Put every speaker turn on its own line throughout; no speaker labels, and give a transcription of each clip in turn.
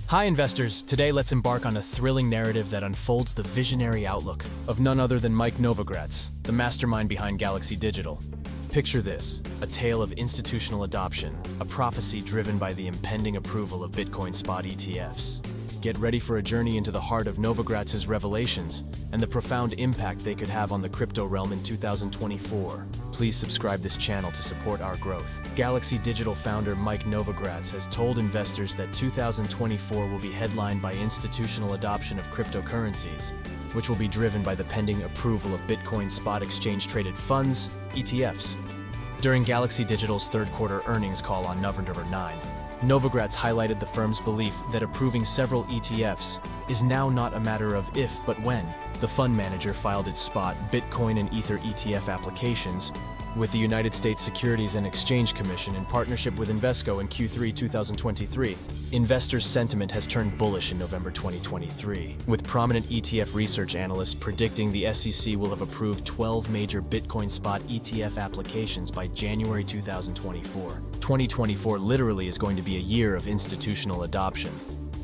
Hi investors, today let's embark on a thrilling narrative that unfolds the visionary outlook of none other than Mike Novogratz, the mastermind behind Galaxy Digital. Picture this, a tale of institutional adoption, a prophecy driven by the impending approval of Bitcoin spot ETFs. Get ready for a journey into the heart of Novogratz's revelations and the profound impact they could have on the crypto realm in 2024. Please subscribe this channel to support our growth. Galaxy Digital founder Mike Novogratz has told investors that 2024 will be headlined by institutional adoption of cryptocurrencies, which will be driven by the pending approval of Bitcoin spot exchange-traded funds, ETFs. During Galaxy Digital's third-quarter earnings call on November 9, Novogratz highlighted the firm's belief that approving several ETFs is now not a matter of if but when. The fund manager filed its spot Bitcoin and Ether ETF applications with the United States Securities and Exchange Commission in partnership with Invesco in Q3 2023. Investors' sentiment has turned bullish in November 2023, with prominent ETF research analysts predicting the SEC will have approved 12 major Bitcoin spot ETF applications by January 2024. 2024 literally is going to be a year of institutional adoption,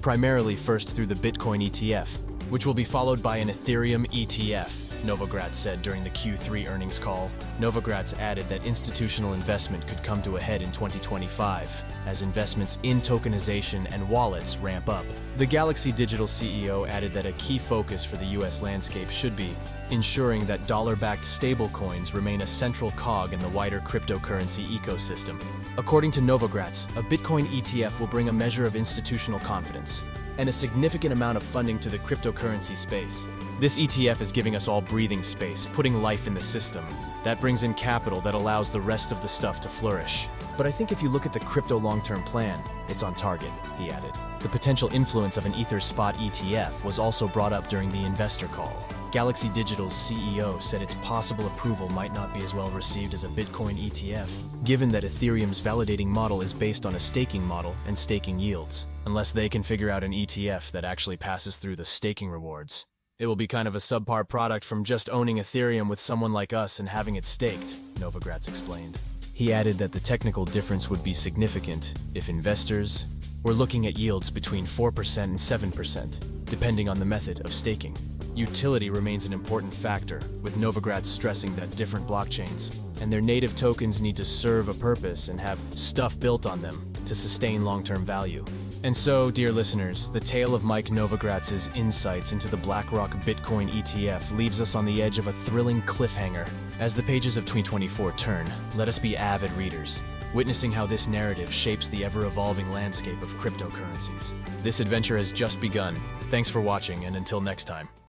primarily first through the Bitcoin ETF, which will be followed by an Ethereum ETF, Novogratz said during the Q3 earnings call. Novogratz added that institutional investment could come to a head in 2025, as investments in tokenization and wallets ramp up. The Galaxy Digital CEO added that a key focus for the U.S. landscape should be ensuring that dollar-backed stablecoins remain a central cog in the wider cryptocurrency ecosystem. According to Novogratz, a Bitcoin ETF will bring a measure of institutional confidence and a significant amount of funding to the cryptocurrency space. This ETF is giving us all breathing space, putting life in the system. That brings in capital that allows the rest of the stuff to flourish. But I think if you look at the crypto long-term plan, it's on target, he added. The potential influence of an Ether spot ETF was also brought up during the investor call. Galaxy Digital's CEO said its possible approval might not be as well received as a Bitcoin ETF, given that Ethereum's validating model is based on a staking model and staking yields. Unless they can figure out an ETF that actually passes through the staking rewards, it will be kind of a subpar product from just owning Ethereum with someone like us and having it staked, Novogratz explained. He added that the technical difference would be significant if investors were looking at yields between 4% and 7%, depending on the method of staking. Utility remains an important factor, with Novogratz stressing that different blockchains and their native tokens need to serve a purpose and have stuff built on them to sustain long-term value. And so, dear listeners, the tale of Mike Novogratz's insights into the Blackrock Bitcoin ETF leaves us on the edge of a thrilling cliffhanger. As the pages of 2024 turn, let us be avid readers, witnessing how this narrative shapes the ever-evolving landscape of cryptocurrencies. This adventure has just begun. Thanks for watching, and until next time.